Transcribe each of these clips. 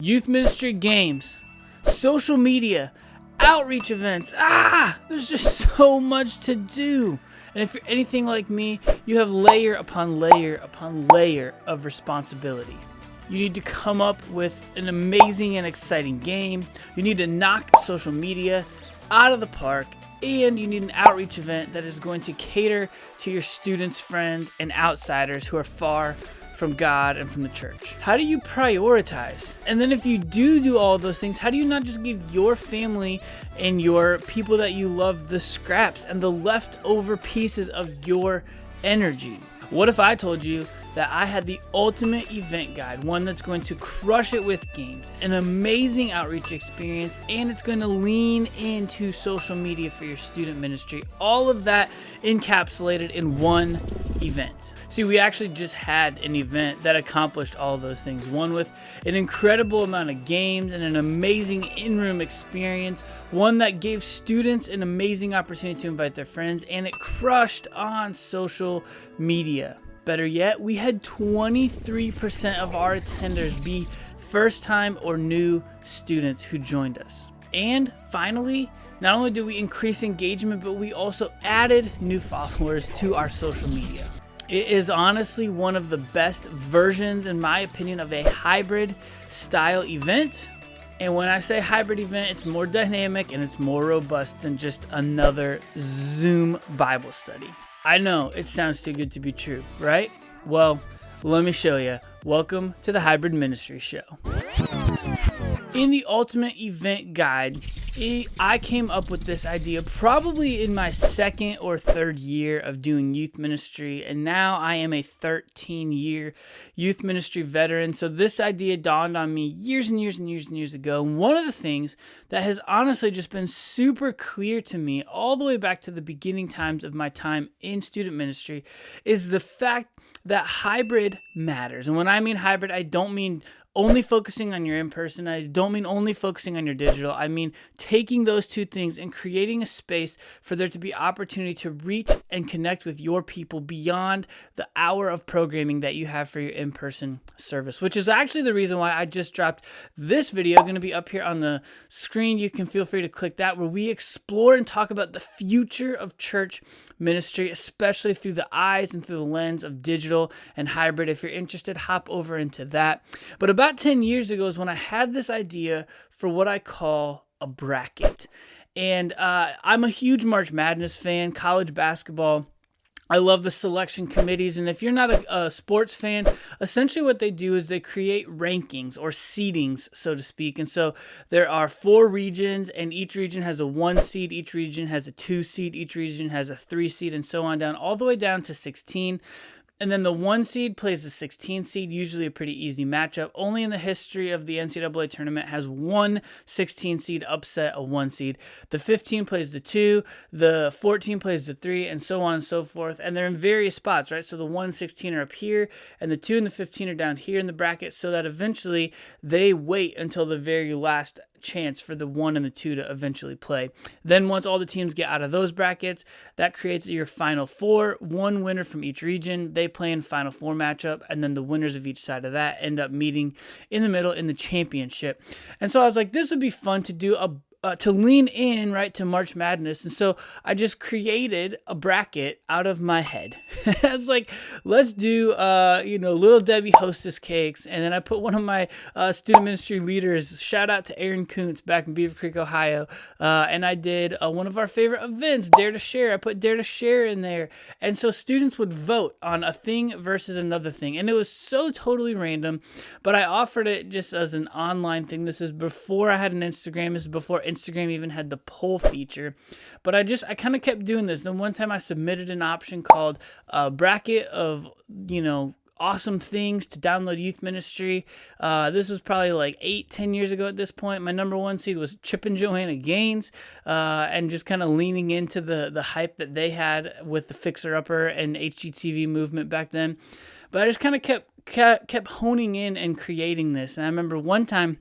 youth ministry games, social media, outreach events. There's just so much to do. And if you're anything like me, you have layer upon layer upon layer of responsibility. You need to come up with an amazing and exciting game. You need to knock social media out of the park. And you need an outreach event that is going to cater to your students, friends, and outsiders who are far from God and from the church. How do you prioritize? And then if you do all of those things, how do you not just give your family and your people that you love the scraps and the leftover pieces of your energy? What if I told you that I had the ultimate event guide, one that's going to crush it with games, an amazing outreach experience, and it's going to lean into social media for your student ministry, all of that encapsulated in one event? See, we actually just had an event that accomplished all of those things. One with an incredible amount of games and an amazing in-room experience. One that gave students an amazing opportunity to invite their friends, and it crushed on social media. Better yet, we had 23% of our attenders be first-time or new students who joined us. And finally, not only did we increase engagement, but we also added new followers to our social media. It is honestly one of the best versions, in my opinion, of a hybrid style event. And when I say hybrid event, it's more dynamic and it's more robust than just another Zoom Bible study. I know it sounds too good to be true, right? Well, let me show you. Welcome to the Hybrid Ministry Show. In the Ultimate Event Guide, I came up with this idea probably in my second or third year of doing youth ministry, and now I am a 13-year youth ministry veteran. So this idea dawned on me years and years ago. And one of the things that has honestly just been super clear to me all the way back to the beginning times of my time in student ministry is the fact that hybrid matters. And when I mean hybrid, I don't mean only focusing on your in-person. I don't mean only focusing on your digital. I mean taking those two things and creating a space for there to be opportunity to reach and connect with your people beyond the hour of programming that you have for your in-person service, which is actually the reason why I just dropped this video. Going to be up here on the screen. You can feel free to click that, where we explore and talk about the future of church ministry, especially through the eyes and through the lens of digital and hybrid. If you're interested, hop over into that. But about 10 years ago is when I had this idea for what I call a bracket. And I'm a huge March Madness fan, college basketball. I love the selection committees. And if you're not a sports fan, essentially what they do is they create rankings or seedings, so to speak. And so there are 4 regions, and each region has a 1 seed, each region has a 2 seed, each region has a 3 seed, and so on down, all the way down to 16. And then the 1 seed plays the 16 seed, usually a pretty easy matchup. Only in the history of the NCAA tournament has one 16 seed upset a 1 seed. The 15 plays the 2, the 14 plays the 3, and so on and so forth. And they're in various spots, right? So the 1 and 16 are up here, and the 2 and the 15 are down here in the bracket, so that eventually they wait until the very last chance for the 1 and the 2 to eventually play. Then once all the teams get out of those brackets, that creates your final 4, one winner from each region. They play in final 4 matchup, and then the winners of each side of that end up meeting in the middle in the championship. And so I was like, this would be fun to do to lean in, right, to March Madness. And so I just created a bracket out of my head. I was like, let's do, Little Debbie Hostess cakes. And then I put one of my student ministry leaders, shout out to Aaron Kuntz back in Beaver Creek, Ohio. And I did one of our favorite events, Dare to Share. I put Dare to Share in there. And so students would vote on a thing versus another thing. And it was so totally random, but I offered it just as an online thing. This is before I had an Instagram. This is before Instagram even had the poll feature, but I kind of kept doing this. Then one time I submitted an option called a bracket of, awesome things to download youth ministry. This was probably like 8-10 years ago at this point. My number 1 seed was Chip and Joanna Gaines, and just kind of leaning into the hype that they had with the Fixer Upper and HGTV movement back then. But I just kind of kept honing in and creating this. And I remember one time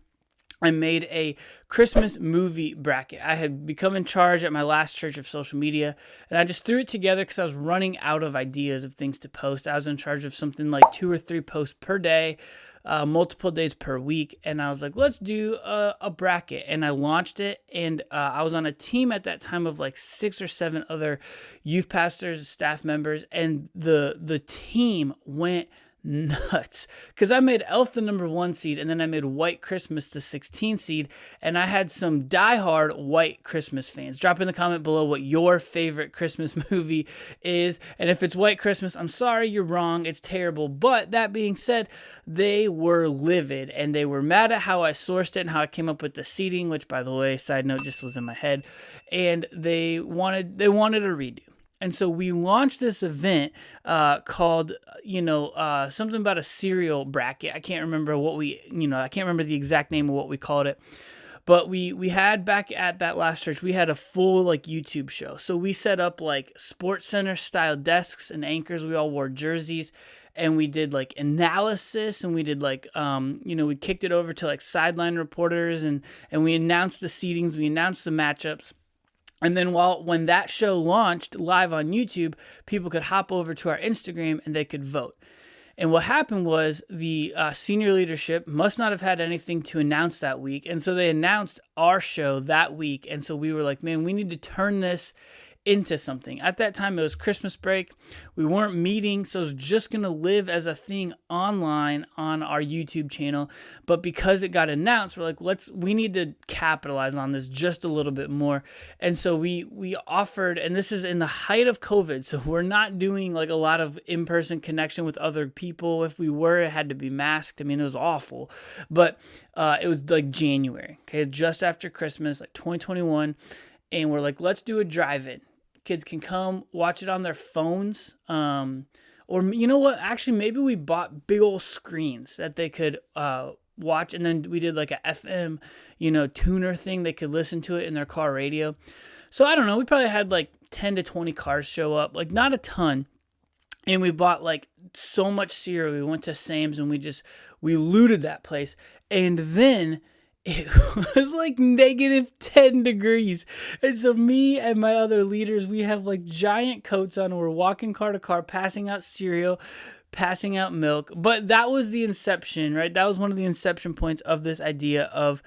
I made a Christmas movie bracket. I had become in charge at my last church of social media, and I just threw it together because I was running out of ideas of things to post. I was in charge of something like 2 or 3 posts per day, multiple days per week, and I was like, let's do a bracket. And I launched it, and I was on a team at that time of like 6 or 7 other youth pastors, staff members, and the team went nuts because I made Elf the number 1 seed, and then I made White Christmas the 16 seed, and I had some diehard White Christmas fans. Drop in the comment below what your favorite Christmas movie is, and if it's White Christmas, I'm sorry, you're wrong, it's terrible. But that being said, they were livid, and they were mad at how I sourced it and how I came up with the seating, which, by the way, side note, just was in my head, and they wanted a redo. And so we launched this event called, something about a cereal bracket. I can't remember I can't remember the exact name of what we called it. But we had back at that last church, we had a full like YouTube show. So we set up like Sports Center style desks and anchors. We all wore jerseys, and we did like analysis, and we did like, we kicked it over to like sideline reporters, and we announced the seedings, we announced the matchups. And then when that show launched live on YouTube, people could hop over to our Instagram and they could vote. And what happened was the senior leadership must not have had anything to announce that week. And so they announced our show that week. And so we were like, man, we need to turn this into something. At that time, it was Christmas break. We weren't meeting, so it was just going to live as a thing online on our YouTube channel. But because it got announced, we're like, we need to capitalize on this just a little bit more. And so we offered, and this is in the height of COVID, so we're not doing like a lot of in-person connection with other people. If we were, it had to be masked. I mean, it was awful. But it was like January, okay, just after Christmas, like 2021. And we're like, let's do a drive-in. Kids can come watch it on their phones. Or you know what? Actually, maybe we bought big old screens that they could watch. And then we did like a FM, tuner thing. They could listen to it in their car radio. So I don't know. We probably had like 10 to 20 cars show up. Like not a ton. And we bought like so much cereal. We went to Sam's and we looted that place. And then it was like -10 degrees. And so me and my other leaders, we have like giant coats on. And we're walking car to car, passing out cereal, passing out milk. But that was the inception, right? That was one of the inception points of this idea of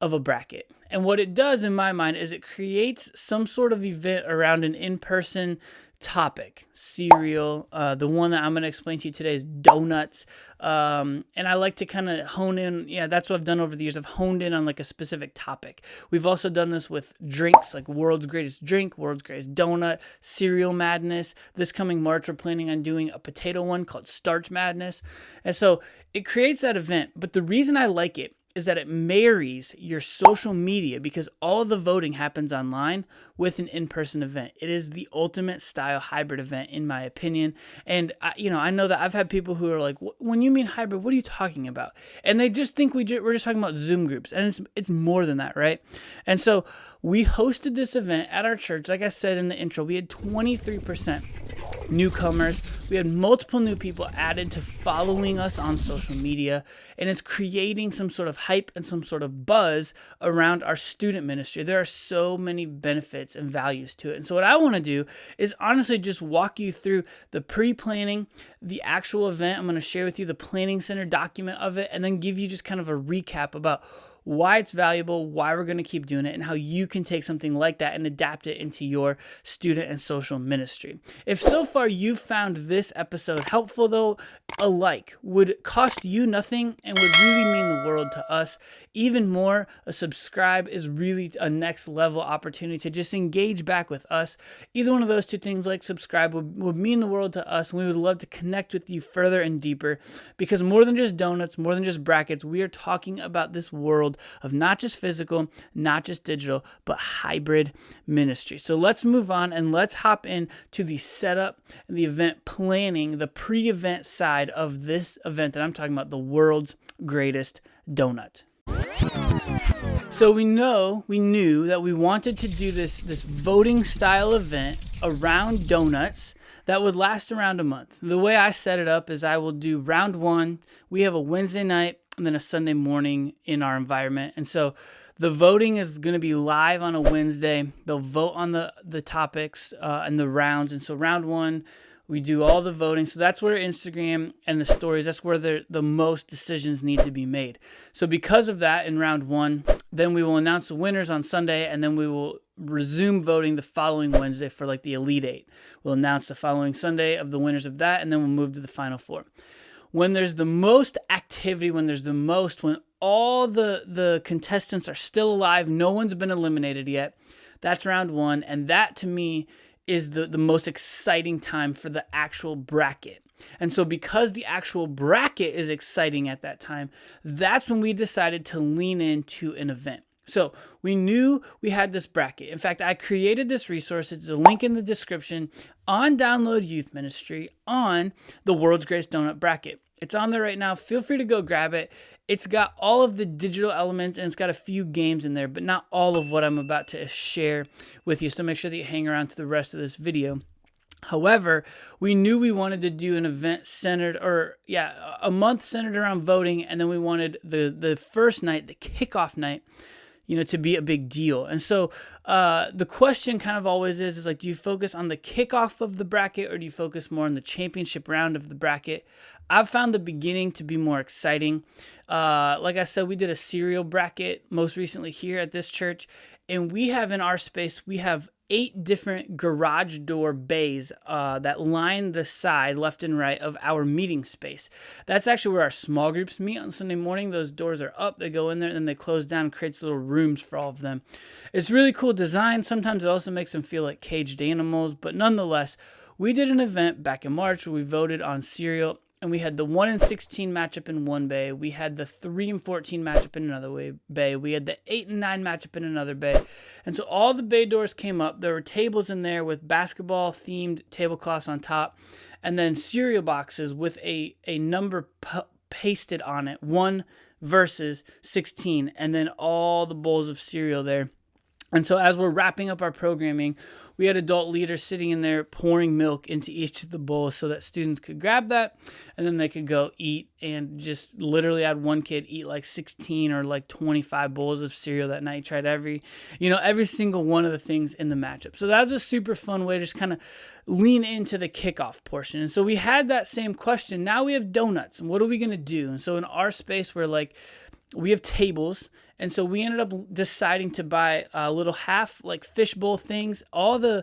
a bracket. And what it does in my mind is it creates some sort of event around an in-person topic. Cereal. The one that I'm going to explain to you today is donuts. And I like to kind of hone in. Yeah, that's what I've done over the years. I've honed in on like a specific topic. We've also done this with drinks, like world's greatest drink, world's greatest donut, cereal madness. This coming March, we're planning on doing a potato one called starch madness. And so it creates that event. But the reason I like it is that it marries your social media, because all of the voting happens online, with an in-person event. It is the ultimate style hybrid event, in my opinion. And I know that I've had people who are like, when you mean hybrid, what are you talking about? And they just think we're just talking about Zoom groups, and it's more than that, right? And so we hosted this event at our church. Like I said in the intro, we had 23% newcomers. We had multiple new people added to following us on social media, and it's creating some sort of hype and some sort of buzz around our student ministry. There are so many benefits and values to it. And so what I want to do is honestly just walk you through the pre-planning, the actual event. I'm going to share with you the planning center document of it, and then give you just kind of a recap about why it's valuable, why we're going to keep doing it, and how you can take something like that and adapt it into your student and social ministry. If so far you've found this episode helpful, though, a like would cost you nothing and would really mean the world to us. Even more, a subscribe is really a next level opportunity to just engage back with us. Either one of those two things, like subscribe, would mean the world to us, and we would love to connect with you further and deeper, because more than just donuts, more than just brackets, we are talking about this world of not just physical, not just digital, but hybrid ministry. So let's move on and let's hop into the setup and the event planning, the pre-event side of this event that I'm talking about, the world's greatest donut. So we knew that we wanted to do this voting style event around donuts that would last around a month. The way I set it up is I will do round one. We have a Wednesday night and then a Sunday morning in our environment. And so the voting is going to be live on a Wednesday. They'll vote on the topics and the rounds. And so round one, we do all the voting. So that's where Instagram and the stories, that's where the most decisions need to be made. So because of that, in round one, then we will announce the winners on Sunday, and then we will resume voting the following Wednesday for like the Elite Eight. We'll announce the following Sunday of the winners of that, and then we'll move to the Final Four. When there's the most activity, when all the contestants are still alive, no one's been eliminated yet, that's round one. And that, to me, is the most exciting time for the actual bracket. And so because the actual bracket is exciting at that time, that's when we decided to lean into an event. So we knew we had this bracket. In fact, I created this resource. It's a link in the description on Download Youth Ministry on the World's Greatest Donut Bracket. It's on there right now. Feel free to go grab it. It's got all of the digital elements, and it's got a few games in there, but not all of what I'm about to share with you. So make sure that you hang around to the rest of this video. However, we knew we wanted to do an event a month centered around voting, and then we wanted the first night, the kickoff night, to be a big deal. And so the question kind of always is like, do you focus on the kickoff of the bracket, or do you focus more on the championship round of the bracket? I've found the beginning to be more exciting. Like I said, we did a cereal bracket most recently here at this church, and we have in our space, we have 8 different garage door bays that line the side left and right of our meeting space. That's actually where our small groups meet on Sunday morning. Those doors are up, they go in there, and then they close down, creates little rooms for all of them. It's really cool design. Sometimes it also makes them feel like caged animals, but nonetheless, we did an event back in March where we voted on cereal, and we had the 1-16 matchup in one bay. We had the 3-14 matchup in another bay. We had the 8-9 matchup in another bay. And so all the bay doors came up. There were tables in there with basketball-themed tablecloths on top, and then cereal boxes with a number pasted on it, 1 versus 16, and then all the bowls of cereal there. And so as we're wrapping up our programming, we had adult leaders sitting in there pouring milk into each of the bowls so that students could grab that, and then they could go eat, and just literally had one kid eat like 16 or like 25 bowls of cereal that night. He tried every single one of the things in the matchup. So that was a super fun way to just kind of lean into the kickoff portion. And so we had that same question. Now we have donuts, and what are we going to do? And so in our space, we have tables, and so we ended up deciding to buy a little half fishbowl things. All the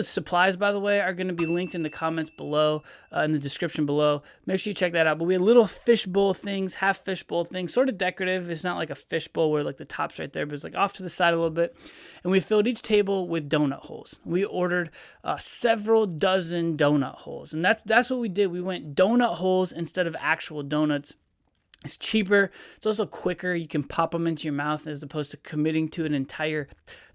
supplies, by the way, are going to be linked in the comments below, in the description below. Make sure you check that out. But we had little fishbowl things, half fishbowl things, sort of decorative. It's not like a fishbowl where the top's right there, but it's off to the side a little bit. And we filled each table with donut holes. We ordered several dozen donut holes, and that's what we did. We went donut holes instead of actual donuts. It's cheaper. It's also quicker. You can pop them into your mouth as opposed to committing to an entire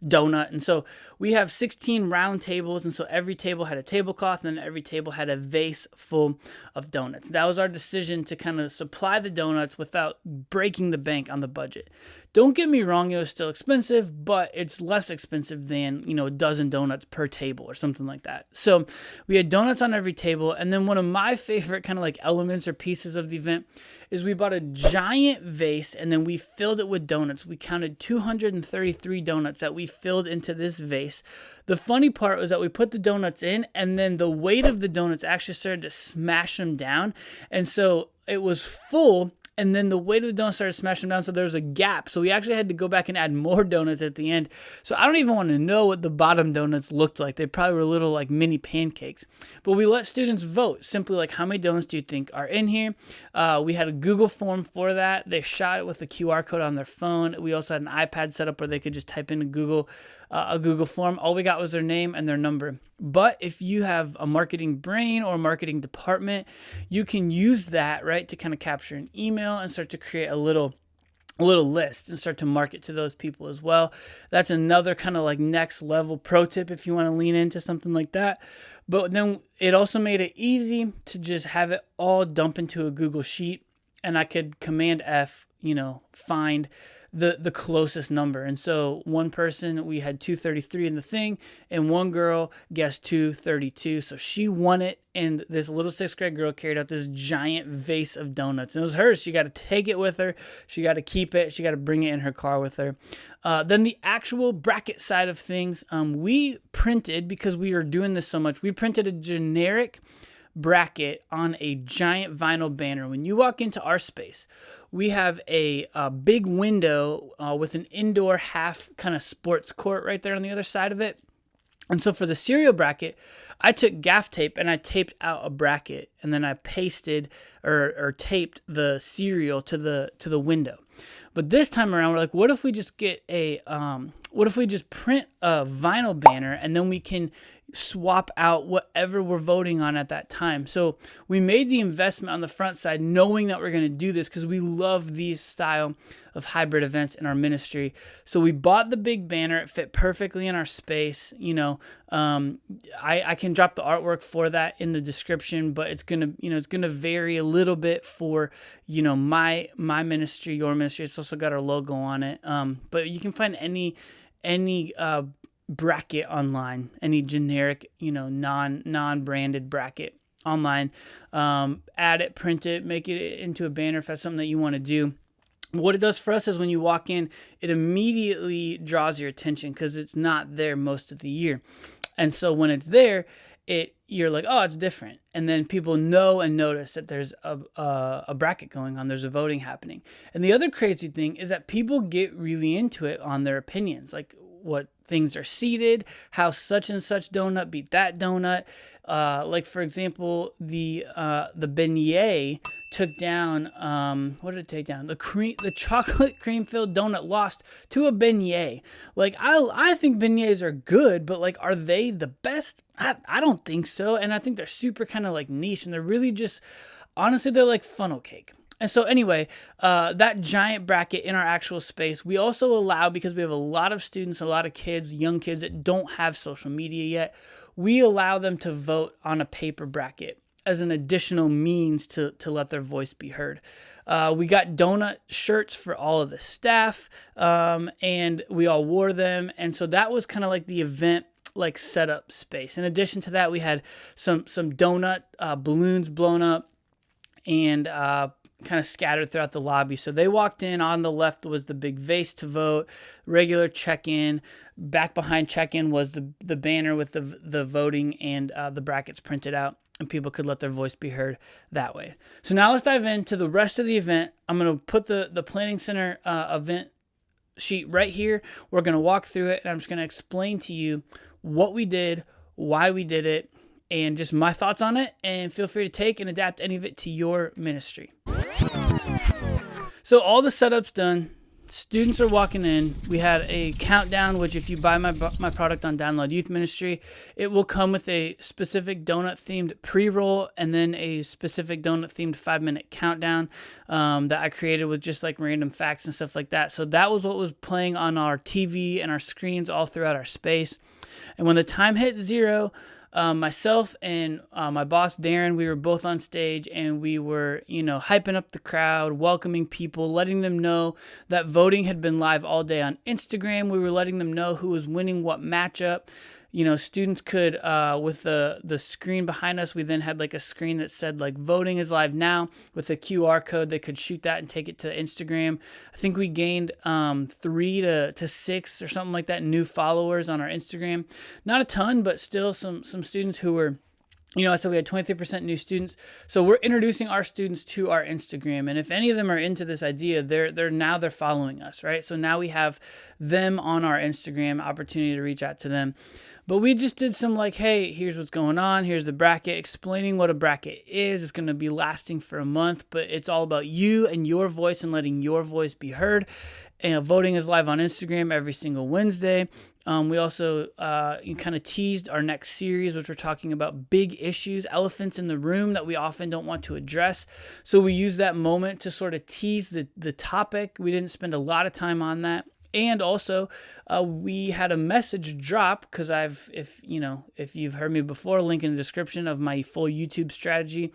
donut. And so we have 16 round tables, and so every table had a tablecloth, and then every table had a vase full of donuts. That was our decision to kind of supply the donuts without breaking the bank on the budget. Don't get me wrong, it was still expensive, but it's less expensive than, a dozen donuts per table or something like that. So we had donuts on every table. And then one of my favorite kind of elements or pieces of the event is we bought a giant vase, and then we filled it with donuts. We counted 233 donuts that we filled into this vase. The funny part was that we put the donuts in, and then the weight of the donuts actually started to smash them down. And so it was full, and then the weight of the donuts started smashing them down, so there was a gap. So we actually had to go back and add more donuts at the end. So I don't even want to know what the bottom donuts looked like. They probably were little mini pancakes. But we let students vote, simply how many donuts do you think are in here? We had a Google form for that. They shot it with a QR code on their phone. We also had an iPad set up where they could just type in a Google form. All we got was their name and their number. But if you have a marketing brain or a marketing department, you can use that, right, to kind of capture an email and start to create a little list and start to market to those people as well. That's another kind of next level pro tip if you want to lean into something like that. But then it also made it easy to just have it all dump into a Google Sheet. and I could Command F, find the closest number. And so one person, we had 233 in the thing, and one girl guessed 232. So she won it, and this little 6th grade girl carried out this giant vase of donuts. And it was hers. She got to take it with her. She got to keep it. She got to bring it in her car with her. Then the actual bracket side of things, we printed, because we were doing this so much, we printed a generic bracket on a giant vinyl banner. When you walk into our space, we have a big window with an indoor half kind of sports court right there on the other side of it. And so for the cereal bracket, I took gaff tape and I taped out a bracket, and then I pasted or taped the cereal to the window. But this time around, we're like, what if we just get what if we just print a vinyl banner, and then we can swap out whatever we're voting on at that time. So we made the investment on the front side, knowing that we're going to do this because we love these style of hybrid events in our ministry. So we bought the big banner. It fit perfectly in our space. I can drop the artwork for that in the description, but it's gonna vary a little bit for my ministry, your ministry. It's also got our logo on it. But you can find any bracket online, any generic, non-branded bracket online. Add it, print it, make it into a banner if that's something that you want to do. What it does for us is when you walk in, it immediately draws your attention because it's not there most of the year. And so when it's there, you're like, oh, it's different. And then people know and notice that there's a bracket going on. There's a voting happening. And the other crazy thing is that people get really into it on their opinions, like what things are seated, how such and such donut beat that donut. Like for example, the beignet took down, what did it take down? The chocolate cream filled donut lost to a beignet. Like I think beignets are good, but like, are they the best? I don't think so. And I think they're super kind of like niche, and they're really just, honestly, they're like funnel cake. And so anyway, that giant bracket in our actual space, we also allow, because we have a lot of students, a lot of kids, young kids that don't have social media yet, we allow them to vote on a paper bracket as an additional means to let their voice be heard. We got donut shirts for all of the staff, and we all wore them. And so that was kind of like the event like setup space. In addition to that, we had some donut balloons blown up and kind of scattered throughout the lobby. So they walked in. On the left was the big vase to vote, regular check-in. Back behind check-in was the banner with the voting and the brackets printed out, and people could let their voice be heard that way. So now let's dive into the rest of the event. I'm going to put the Planning Center event sheet right here. We're going to walk through it, and I'm just going to explain to you what we did, why we did it, and just my thoughts on it, and feel free to take and adapt any of it to your ministry. So all the setup's done. Students are walking in. We had a countdown, which if you buy my product on Download Youth Ministry, it will come with a specific donut-themed pre-roll and then a specific donut-themed 5-minute countdown that I created with just like random facts and stuff like that. So that was what was playing on our TV and our screens all throughout our space. And when the time hit 0, myself and my boss, Darren, we were both on stage, and we were, hyping up the crowd, welcoming people, letting them know that voting had been live all day on Instagram. We were letting them know who was winning what matchup. Students could, with the screen behind us, we then had like a screen that said like voting is live now with a QR code. They could shoot that and take it to Instagram. I think we gained 3 to 6 or something like that new followers on our Instagram. Not a ton, but still some students who were, I said we had 23% new students. So we're introducing our students to our Instagram. And if any of them are into this idea, they're following us, right? So now we have them on our Instagram, opportunity to reach out to them. But we just did some like, hey, here's what's going on. Here's the bracket, explaining what a bracket is. It's going to be lasting for a month, but it's all about you and your voice and letting your voice be heard. And voting is live on Instagram every single Wednesday. We also kind of teased our next series, which we're talking about big issues, elephants in the room that we often don't want to address. So we use that moment to sort of tease the topic. We didn't spend a lot of time on that. And also, we had a message drop because if you've heard me before, link in the description of my full YouTube strategy.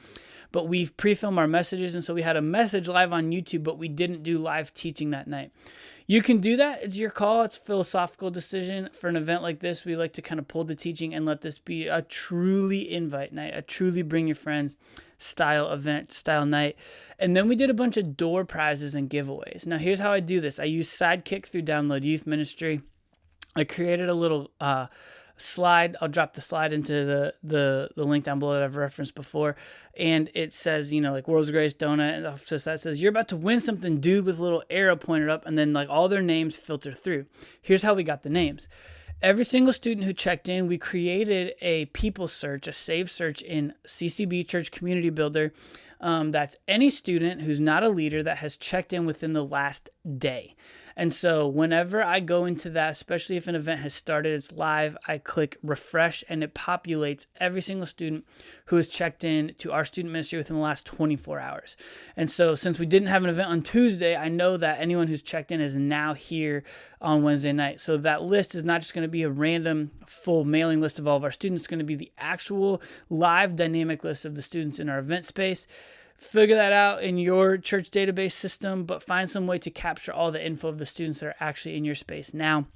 But we've pre-filmed our messages, and so we had a message live on YouTube, but we didn't do live teaching that night. You can do that. It's your call. It's a philosophical decision. For an event like this, we like to kind of pull the teaching and let this be a truly invite night, a truly bring your friends style event, style night. And then we did a bunch of door prizes and giveaways. Now, here's how I do this. I use Sidekick through Download Youth Ministry. I created a little slide. I'll drop the slide into the link down below that I've referenced before. And it says, like world's greatest donut. And off to the side says, you're about to win something, dude, with a little arrow pointed up. And then like all their names filter through. Here's how we got the names. Every single student who checked in, we created a people search, a saved search in CCB Church Community Builder. That's any student who's not a leader that has checked in within the last day. And so whenever I go into that, especially if an event has started, it's live, I click refresh and it populates every single student who has checked in to our student ministry within the last 24 hours. And so since we didn't have an event on Tuesday, I know that anyone who's checked in is now here on Wednesday night. So that list is not just going to be a random full mailing list of all of our students. It's going to be the actual live dynamic list of the students in our event space. Figure that out in your church database system, but find some way to capture all the info of the students that are actually in your space now.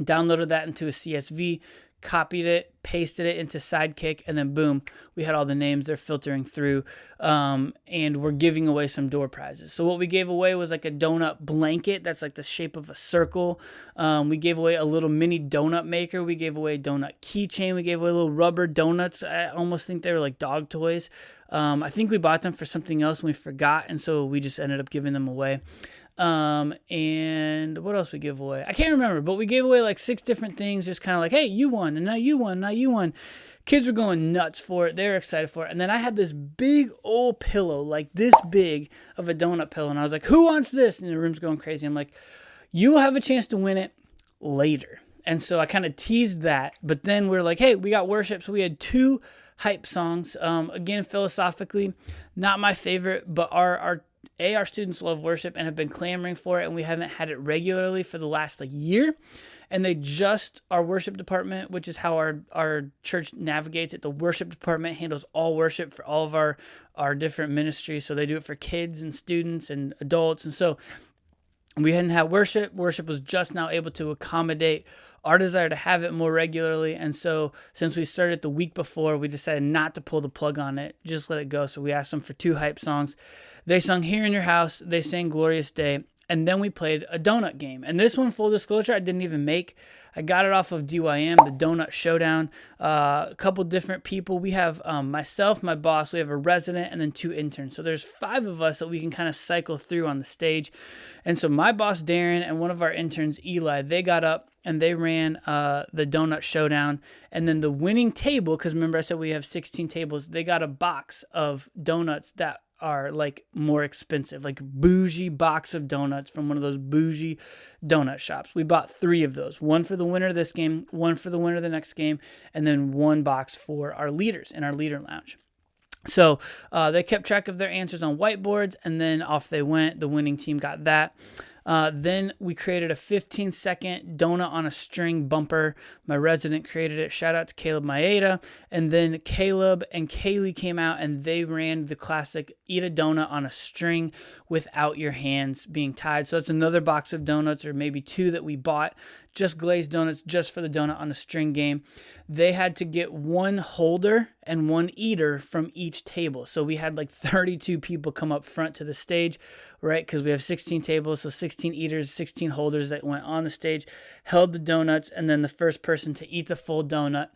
Downloaded that into a CSV, copied it, pasted it into Sidekick, and then boom, we had all the names. They're filtering through, and we're giving away some door prizes. So what we gave away was like a donut blanket that's like the shape of a circle. We gave away a little mini donut maker. We gave away a donut keychain. We gave away little rubber donuts. I almost think they were like dog toys. I think we bought them for something else and we forgot, and so we just ended up giving them away. And what else we give away? I can't remember, but we gave away like 6 different things, just kind of like, hey, you won, and now you won, now you won. Kids were going nuts for it. They were excited for it. And then I had this big old pillow, like this big of a donut pillow, and I was like, who wants this? And the room's going crazy. I'm like, you will have a chance to win it later. And so I kind of teased that, but then we're like, hey, we got worship. So we had 2 hype songs. Again, philosophically, not my favorite, but our students love worship and have been clamoring for it, and we haven't had it regularly for the last year. And our worship department, which is how our church navigates it, the worship department handles all worship for all of our different ministries. So they do it for kids and students and adults. And so we hadn't had worship. Worship was just now able to accommodate our desire to have it more regularly. And so since we started the week before, we decided not to pull the plug on it, just let it go. So we asked them for 2 hype songs. They sung Here in Your House. They sang Glorious Day. And then we played a donut game. And this one, full disclosure, I didn't even make. I got it off of DYM, the Donut Showdown. A couple different people. We have myself, my boss, we have a resident, and then 2 interns. So there's 5 of us that we can kind of cycle through on the stage. And so my boss, Darren, and one of our interns, Eli, they got up and they ran the Donut Showdown. And then the winning table, because remember I said we have 16 tables, they got a box of donuts that are like more expensive, like bougie box of donuts from one of those bougie donut shops. We bought 3 of those, one for the winner of this game, one for the winner of the next game, and then 1 box for our leaders in our leader lounge. So they kept track of their answers on whiteboards, and then off they went. The winning team got that. Then we created a 15-second donut on a string bumper. My resident created it. Shout out to Caleb Maeda. And then Caleb and Kaylee came out and they ran the classic eat a donut on a string without your hands being tied. So that's another box of donuts, or maybe 2 that we bought, just glazed donuts just for the donut on a string game. They had to get 1 holder and 1 eater from each table. So we had like 32 people come up front to the stage, right? Because we have 16 tables, so 16 eaters, 16 holders that went on the stage, held the donuts, and then the first person to eat the full donut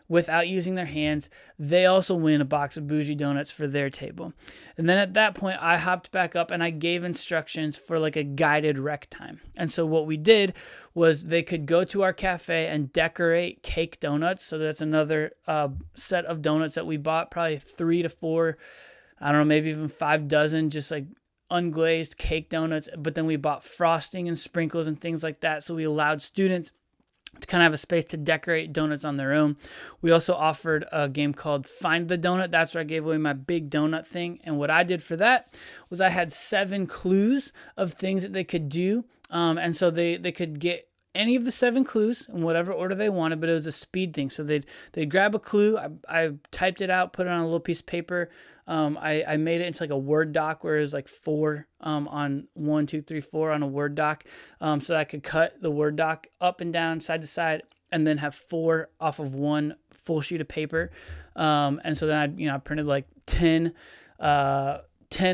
without using their hands, they also win a box of bougie donuts for their table. And then at that point, I hopped back up and I gave instructions for like a guided rec time. And so what we did was they could go to our cafe and decorate cake donuts. So that's another set of donuts that we bought, probably 3 to 4, I don't know, maybe even 5 dozen, just like unglazed cake donuts. But then we bought frosting and sprinkles and things like that. So we allowed students to kind of have a space to decorate donuts on their own. We also offered a game called Find the Donut. That's where I gave away my big donut thing. And what I did for that was I had 7 clues of things that they could do And so they could get any of the 7 clues in whatever order they wanted, but it was a speed thing. So they'd grab a clue. I typed it out, put it on a little piece of paper. I made it into like a Word doc where it was like 4 on 1, 2, 3, 4 on a Word doc, so that I could cut the Word doc up and down, side to side, and then have 4 off of one full sheet of paper. And so then I printed like 10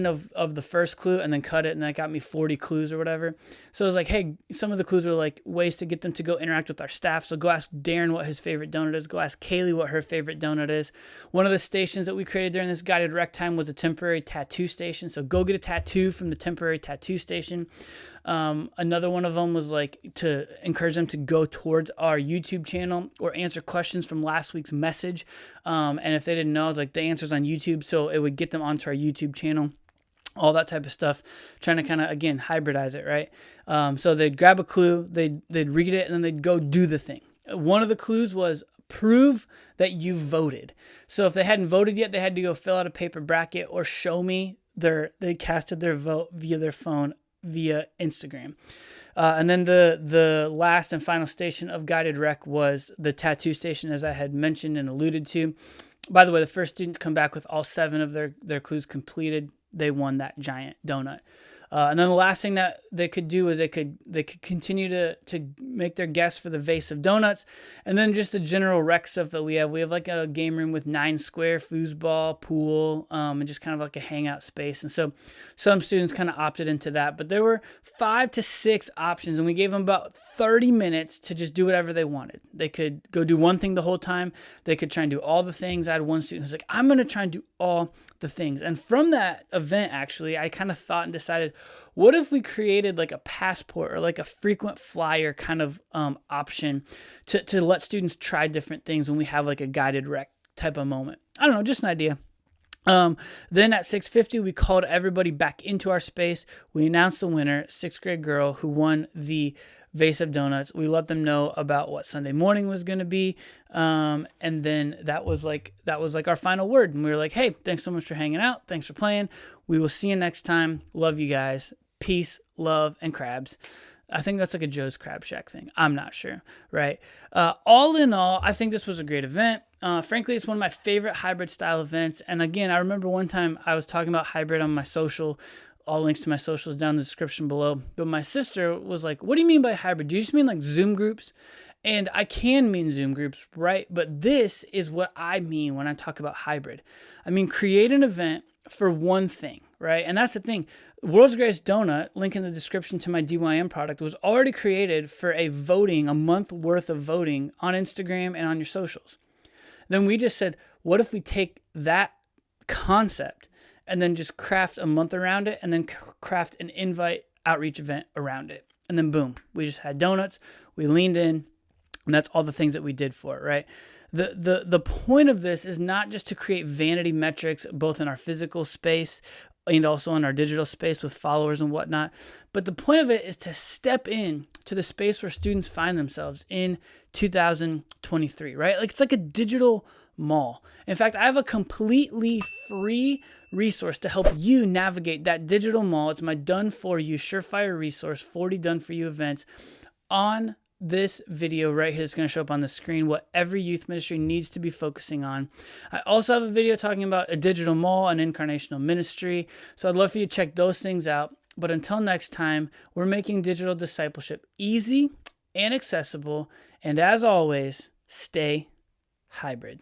of the first clue and then cut it, and that got me 40 clues or whatever. So it was like, hey, some of the clues were like ways to get them to go interact with our staff. So go ask Darren what his favorite donut is. Go ask Kaylee what her favorite donut is. One of the stations that we created during this guided rec time was a temporary tattoo station. So go get a tattoo from the temporary tattoo station. Another one of them was like to encourage them to go towards our YouTube channel or answer questions from last week's message. And if they didn't know, it was like the answers on YouTube. So it would get them onto our YouTube channel, all that type of stuff, trying to kind of, again, hybridize it, right? So they'd grab a clue, they'd read it, and then they'd go do the thing. One of the clues was prove that you voted. So if they hadn't voted yet, they had to go fill out a paper bracket or show me they casted their vote via their phone via Instagram. And then the last and final station of guided rec was the tattoo station, as I had mentioned and alluded to. By the way, the first student to come back with all 7 of their clues completed, they won that giant donut. And then the last thing that they could do is they could continue to make their guess for the vase of donuts, and then just the general rec stuff that we have. We have like a game room with 9 square, foosball, pool, and just kind of like a hangout space. And so some students kind of opted into that, but there were 5 to 6 options, and we gave them about 30 minutes to just do whatever they wanted. They could go do one thing the whole time. They could try and do all the things. I had one student who's like, I'm going to try and do all the things. And from that event, actually, I kind of thought and decided, what if we created like a passport or like a frequent flyer kind of option to let students try different things when we have like a guided rec type of moment? I don't know, just an idea. Then at 6:50, we called everybody back into our space. We announced the winner, 6th grade girl who won the vase of donuts. We let them know about what Sunday morning was going to be. And then that was like our final word. And we were like, hey, thanks so much for hanging out. Thanks for playing. We will see you next time. Love you guys. Peace, love, and crabs. I think that's like a Joe's Crab Shack thing. I'm not sure, right? All in all, I think this was a great event. Frankly, it's one of my favorite hybrid style events. And again, I remember one time I was talking about hybrid on my social. All links to my socials down in the description below. But my sister was like, what do you mean by hybrid? Do you just mean like Zoom groups? And I can mean Zoom groups, right? But this is what I mean when I talk about hybrid. I mean, create an event for one thing, right? And that's the thing. World's Greatest Donut, link in the description to my DYM product, was already created for a month worth of voting on Instagram and on your socials. Then we just said, what if we take that concept and then just craft a month around it and then craft an invite outreach event around it? And then boom, we just had donuts, we leaned in, and that's all the things that we did for it, right? The point of this is not just to create vanity metrics, both in our physical space and also in our digital space with followers and whatnot. But the point of it is to step in to the space where students find themselves in 2023, right? Like it's like a digital mall. In fact, I have a completely free resource to help you navigate that digital mall. It's my done for you surefire resource, 40 done for you events on this video right here. It's going to show up on the screen what every youth ministry needs to be focusing on. I also have a video talking about a digital mall and incarnational ministry. So I'd love for you to check those things out. But until next time, we're making digital discipleship easy and accessible. And as always, stay hybrid.